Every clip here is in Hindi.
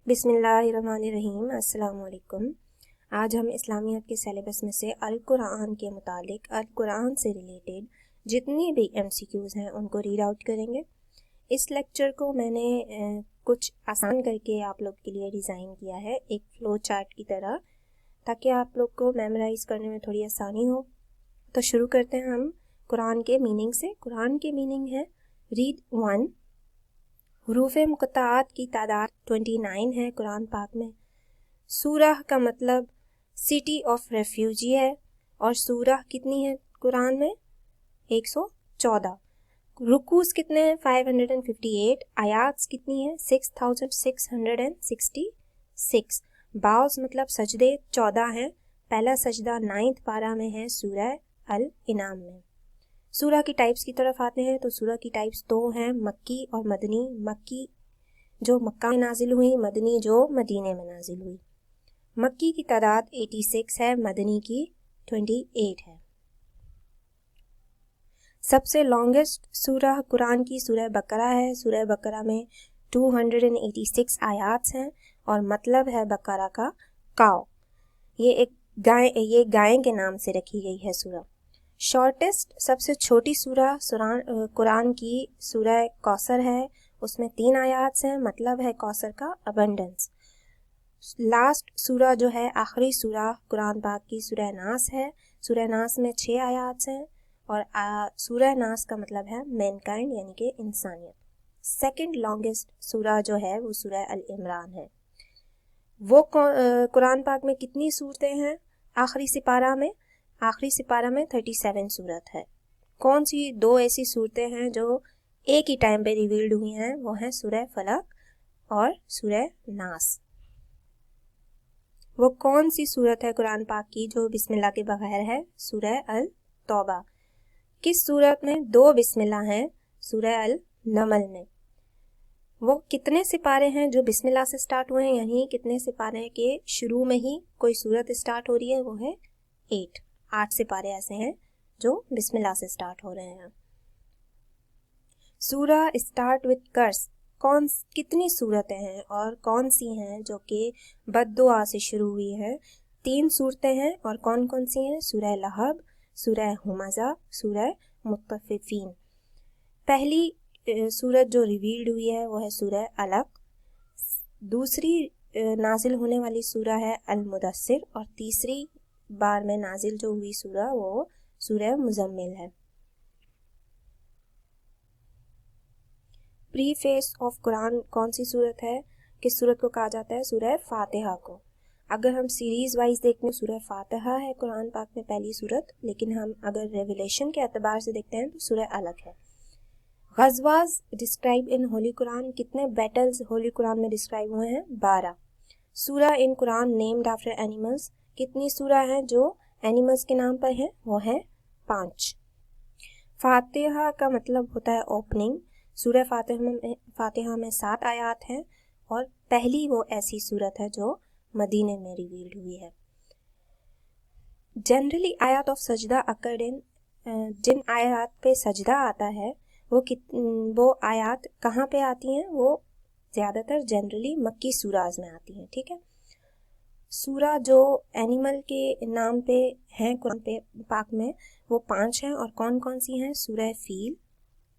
बिस्मिल्लाहिर्रहमानिर्रहीम। अस्सलाम वालेकुम। आज हम इस्लामियात के सिलेबस में से अल कुरान के मुतालिक अल कुरान से रिलेटेड जितनी भी MCQs हैं उनको रीड आउट करेंगे। इस लेक्चर को मैंने कुछ आसान करके आप लोग के लिए डिज़ाइन किया है, एक फ्लो चार्ट की तरह, ताकि आप लोग को मेमोराइज़ करने में थोड़ी आसानी हो। तो शुरू करते हैं हम कुरान के मीनिंग से। कुरान के मीनिंग है रीड 1। हुरूफ मुक़त्ताआत की तादाद 29 है कुरान पाक में। सूरह का मतलब सिटी ऑफ रेफ्यूजी है और सूरह कितनी है कुरान में? 114। रुकूस कितने हैं? 558। आयात्स कितनी है? 6666। बाउस मतलब सजदे 14 हैं। पहला सजदा 9th पारा में है सूरह अल इनाम में। सूरह की टाइप्स की तरफ आते हैं तो सूरह की टाइप्स दो हैं, मक्की और मदनी। मक्की जो मक्का में नाजिल हुई, मदनी जो मदीने में नाजिल हुई। मक्की की तादाद 86 है, मदनी की 28 है। सबसे लॉन्गेस्ट सूरह कुरान की सूरह बकरा है। सूरह बकरा में 286 आयात्स हैं और मतलब है बकरा का काव। ये गाय के नाम से रखी गई है सूरह। शॉर्टेस्ट सबसे छोटी सूरह कुरान की सूरह कौसर है, उसमें 3 आयात्स हैं, मतलब है कौसर का अबंडेंस। लास्ट सूरह जो है आखिरी सूरह कुरान पाक की सूरह नास है। सूरह नास में 6 आयात्स हैं और सूरह नास का मतलब है मैनकाइंड यानी कि इंसानियत। सेकंड लॉन्गेस्ट सूरह जो है वो सूरह अल इमरान है। वो कुरान पाक में कितनी सूरतें हैं? आखिरी सिपारा में 37 सूरत है। कौन सी दो ऐसी सूरतें हैं जो एक ही टाइम पे रिवील्ड हुई हैं? वो है सूरह फलक और सूरह नास। वो कौन सी सूरत है कुरान पाक की जो बिस्मिल्लाह के बगैर है? सूरह अल तौबा। किस सूरत में 2 बिस्मिल्लाह हैं? सूरह अल नमल में। वो कितने सिपारे हैं जो बिस्मिल्लाह से स्टार्ट हुए हैं? यानी कितने सिपारे के शुरू में ही कोई सूरत स्टार्ट हो रही है? वो है 8 सिपारे ऐसे हैं जो बिस्मिल्लाह से स्टार्ट हो रहे हैं। सूरह स्टार्ट विद कर्स। कितनी सूरतें हैं और कौन सी हैं जो कि बद्दुआ से शुरू हुई हैं? 3 सूरतें हैं और कौन कौन सी हैं? सूरह लहब, सूरह हुमज़ा, सूरह मुत्तफ़िफ़ीन। पहली सूरत जो रिवील्ड हुई है वो है सूरह अलक। दूसरी नाजिल होने वाली सूरह है अल मुदस्सिर और तीसरी बार में नाजिल जो हुई सूरह वो सूरह मुज़म्मिल है। प्रीफेस ऑफ कुरान कौन सी सूरत है? किस सूरत को कहा जाता है? सूरह फातिहा को। अगर हम सीरीज वाइज देखते हैं, सूरह फातिहा है कुरान पाक में पहली सूरत, लेकिन हम अगर रेवलेशन के एतबार से देखते हैं तो सूरह अलग है। गज़वाज डिस्क्राइब इन होली कुरान। कितने बैटल्स होली कुरान में डिस्क्राइब हुए हैं? 12। सूरह इन कुरान नेम्ड आफ्टर एनिमल्स। कितनी सूरह हैं जो एनिमल्स के नाम पर हैं? वो है 5। फातिहा का मतलब होता है ओपनिंग। सूरह फातिहा में 7 आयात हैं और पहली वो ऐसी सूरत है जो मदीने में रिवील्ड हुई है। जनरली आयात ऑफ सजदा अकर्ड इन। जिन आयात पे सजदा आता है वो आयात कहाँ पे आती हैं? वो ज़्यादातर जनरली मक्की सूराज में आती हैं। ठीक है। सूरा जो एनिमल के नाम पे हैं कुरान पाक में वो 5 हैं और कौन कौन सी हैं? सूरह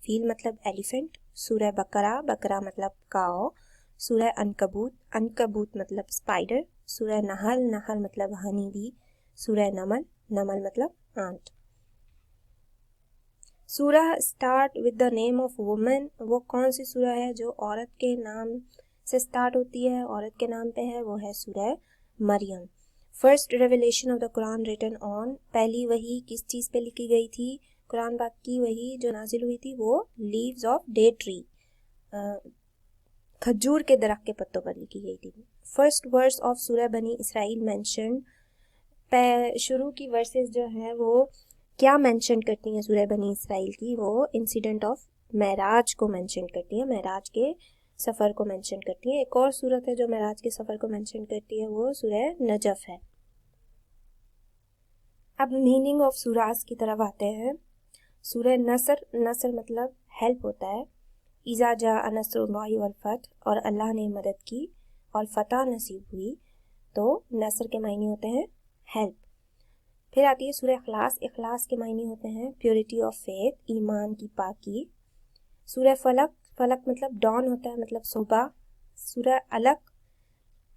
फील मतलब एलिफेंट, सूरह बकरा मतलब काओ, सूरह अनकबूत मतलब स्पाइडर, सूरह नहल मतलब हनी बी, सूरह नमल मतलब आंट। सूरह start with the name of woman. वो कौन सी सूरह है जो औरत के नाम से स्टार्ट होती है, औरत के नाम पे है? वो है सूरह मरियम। First revelation of the Quran written on. पहली वही किस चीज़ पे लिखी गई थी? कुरान पाक की वही जो नाजिल हुई थी वो लीव्स ऑफ डे ट्री, खजूर के दरख्त के पत्तों पर लिखी गई थी। फर्स्ट वर्स ऑफ सूरह बनी इसराइल मेंशन। शुरू की वर्सेस जो है वो क्या मेंशन करती हैं सूरह बनी इसराइल की? वो इंसिडेंट ऑफ मेराज को मेंशन करती है, मेराज के सफ़र को मेंशन करती है। एक और सूरत है जो मेराज के सफ़र को मेंशन करती है, वो सूरह नजफ है। अब मीनिंग ऑफ सूराज की तरफ आते हैं। सूरह नसर मतलब हेल्प होता है। इज़ा जा नसरुल्लाहि वल फतह, और अल्लाह ने मदद की। और फतह नसीब हुई, तो नसर के मायने होते हैं हेल्प। फिर आती है सूरह इखलास। इखलास के मायने होते हैं प्योरिटी ऑफ फेथ, ईमान की पाकी। सूरह फलक, फलक मतलब डॉन होता है, मतलब सुबह। सूरह अलक,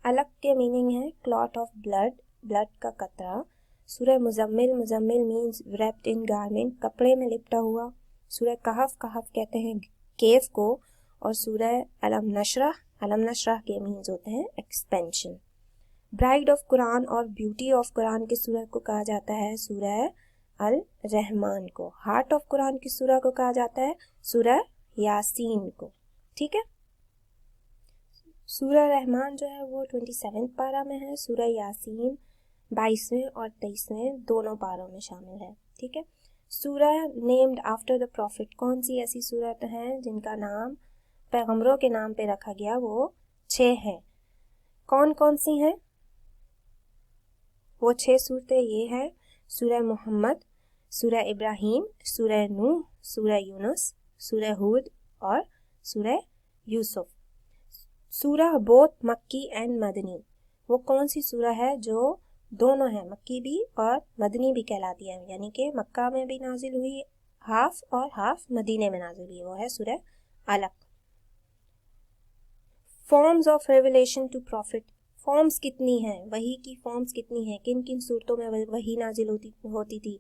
अलक के मीनिंग है क्लॉट ऑफ ब्लड, ब्लड का कतरा। सूरह मुजम्मिल, मुजम्मिल मीन्स wrapped इन गारमेंट, कपड़े में लिपटा हुआ। सूरह कहफ, कहफ कहते हैं केव को। और सूरह अलम नशरह, अलम नशरह के मीन्स होते हैं एक्सपेंशन। ब्राइड ऑफ कुरान और ब्यूटी ऑफ कुरान की सूरह को कहा जाता है सूरह अल रहमान को। हार्ट ऑफ कुरान की सूरह को कहा जाता है सूरह यासीन को। ठीक है, सूरह रहमान जो है वो 27 पारा में है। सूरह यासीन 22वें और 23वें दोनों पारों में शामिल है। ठीक है, सूरह नेम्ड आफ्टर द प्रॉफिट, कौन सी ऐसी सूरत हैं जिनका नाम पैगंबरों के नाम पे रखा गया? वो 6 हैं। कौन कौन सी हैं वो 6 सूरतें? ये हैं सूरह मोहम्मद, सूरह इब्राहिम, सूरह नूह, सूरह यूनुस, सूरह हूद और सूरह यूसुफ। सूरह बोथ मक्की एंड मदनी, वो कौन सी सूरह है जो दोनों है, मक्की भी और मदनी भी कहलाती है, यानी कि मक्का में भी नाजिल हुई हाफ और हाफ मदीने में नाजिल हुई, वो है सूरह अलक। Forms of revelation to prophet, forms कितनी हैं, वही की फॉर्म्स कितनी हैं, किन किन सूरतों में वही नाजिल होती थी?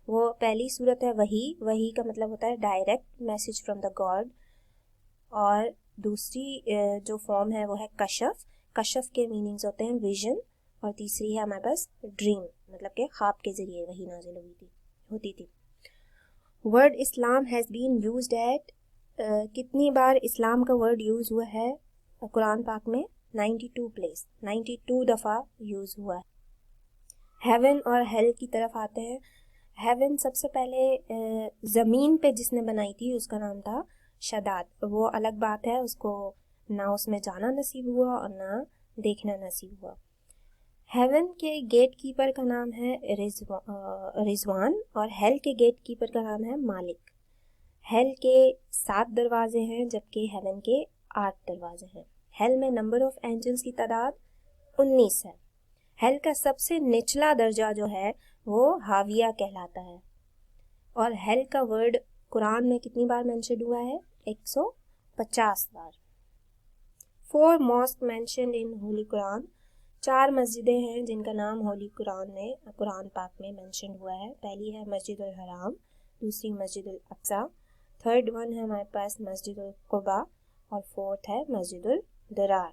वो पहली सूरत है वही, वही का मतलब होता है direct message from the God. और दूसरी जो फॉर्म है वो है कशफ, कशफ के मीनिंग्स होते हैं विजन। और तीसरी है हमारे पास ड्रीम, मतलब कि ख्वाब के जरिए वही नाजिल होती थी। Word Islam has been used at, कितनी बार इस्लाम का वर्ड यूज़ हुआ है कुरान पाक में? 92 प्लेस, 92 दफ़ा यूज़ हुआ है। हेवन और हेल की तरफ आते हैं। हेवन सबसे पहले ज़मीन पे जिसने बनाई थी उसका नाम था शदाद, वो अलग बात है, उसको ना उसमें जाना नसीब हुआ और ना देखना नसीब हुआ। हेवन के गेट कीपर का नाम है रिजवान और हेल के गेट कीपर का नाम है मालिक। हेल के 7 दरवाजे हैं जबकि हेवन के 8 दरवाजे हैं। हेल में नंबर ऑफ एंजल्स की तादाद 19 है। हेल का सबसे निचला दर्जा जो है वो हाविया कहलाता है। और हेल का वर्ड कुरान में कितनी बार मेंशन हुआ है? 150 बार। 4 mosque mentioned in Holy Quran, 4 मस्जिदें हैं जिनका नाम होली कुरान में कुरान पाक में मेंशन हुआ है। पहली है मस्जिद उल हराम, दूसरी मस्जिद उल अक्सा, थर्ड वन है हमारे पास मस्जिद उल कुबा और फोर्थ है मस्जिद उल दरार।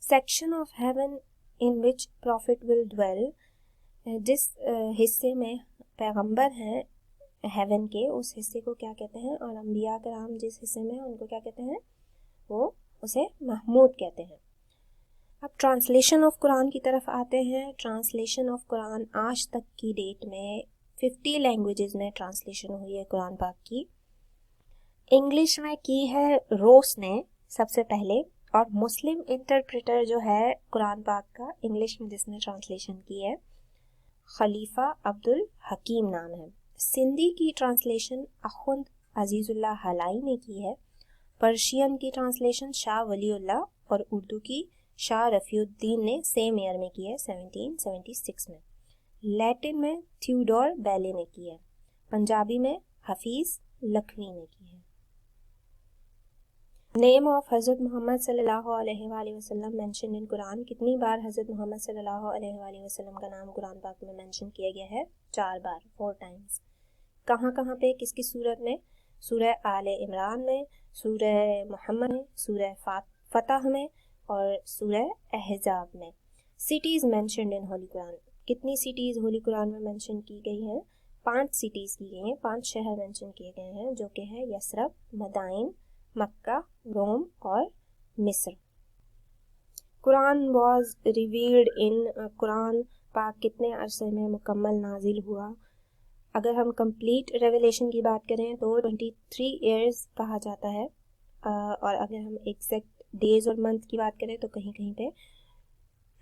Section of heaven in which prophet will dwell, जिस हिस्से में पैगंबर हैं हेवन के उस हिस्से को क्या कहते हैं? और अंबिया कराम जिस हिस्से में उनको क्या कहते हैं? वो उसे महमूद कहते हैं। अब ट्रांसलेशन ऑफ कुरान की तरफ आते हैं। ट्रांसलेशन ऑफ कुरान आज तक की डेट में 50 लैंग्वेजेस में ट्रांसलेशन हुई है कुरान पाक की। इंग्लिश में की है रोस ने सबसे पहले, और मुस्लिम इंटरप्रेटर जो है कुरान पाक का इंग्लिश में जिसने ट्रांसलेशन की है खलीफा अब्दुल हकीम नाम है। सिंधी की ट्रांसलेशन अखुंद अजीजुल्लाह हलाई ने की है। पर्शियन की ट्रांसलेशन शाह वलीउल्लाह और उर्दू की शाह रफ़ीउद्दीन ने सेम ईयर में की है 1776 में। लैटिन में थ्यूडोर बैले ने की है। पंजाबी में हफीज लखवी ने की है। नेम ऑफ हज़रत मोहम्मद सल्लल्लाहु अलैहि वसल्लम मेंशन इन कुरान, कितनी बार हज़रत मोहम्मद सल्लल्लाहु अलैहि वसल्लम का नाम कुरान पाक में मेंशन किया गया है? 4 बार, 4 टाइम्स। कहाँ कहाँ पे, किस किस सूरत में? सूरह आले इमरान में, सूरह मोहम्मद में, सूरह फतह में और सूरह अहज़ाब में। Cities mentioned in Holy Quran, कितनी सिटीज़ होली कुरान में मेंशन की गई हैं? 5 सिटीज़ की गई हैं, 5 शहर मेंशन किए गए हैं जो कि हैं यसरब, मदाइन, मक्का, रोम और मिस्र। Quran was revealed in, Quran पाक कितने अरसे में मुकम्मल नाजिल हुआ? अगर हम कंप्लीट रेवलेशन की बात करें तो 23 ईयर्स कहा जाता है। और अगर हम एग्जैक्ट डेज और मंथ की बात करें तो कहीं कहीं पे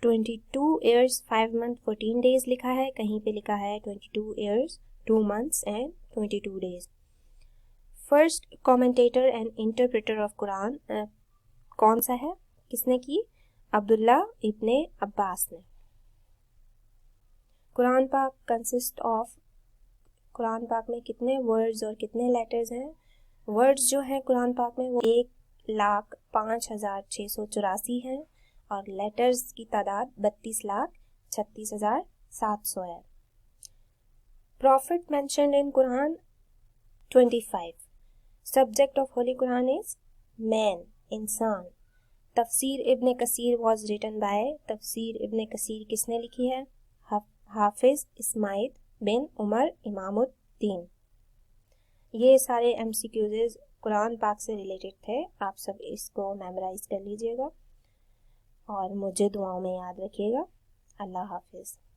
22 ईयर्स 5 मंथ 14 डेज लिखा है, कहीं पे लिखा है 22 years 2 months and 22 days. First commentator and interpreter of Quran, कौन सा है, किसने की? अब्दुल्ला इब्ने अब्बास ने। कुरान पाक कंसिस्ट ऑफ, कुरान पाक में कितने वर्ड्स और कितने लेटर्स हैं? वर्ड्स जो हैं कुरान पाक में वो 1,05,684 हैं और लेटर्स की तादाद 32,36,700 है। Profit mentioned in Quran 25। Subject of Holi Quran is man, इंसान। तफसीर इब्ने कसीर वॉज रिटन बाय, तफसीर इब्ने कसीर किसने लिखी है? हाफिज इस्माइल बिन उमर इमामुद्दीन। ये सारे MCQs कुरान पाक से रिलेटेड थे। आप सब इसको मेमोराइज कर लीजिएगा और मुझे दुआओं में याद रखिएगा। अल्लाह हाफिज़।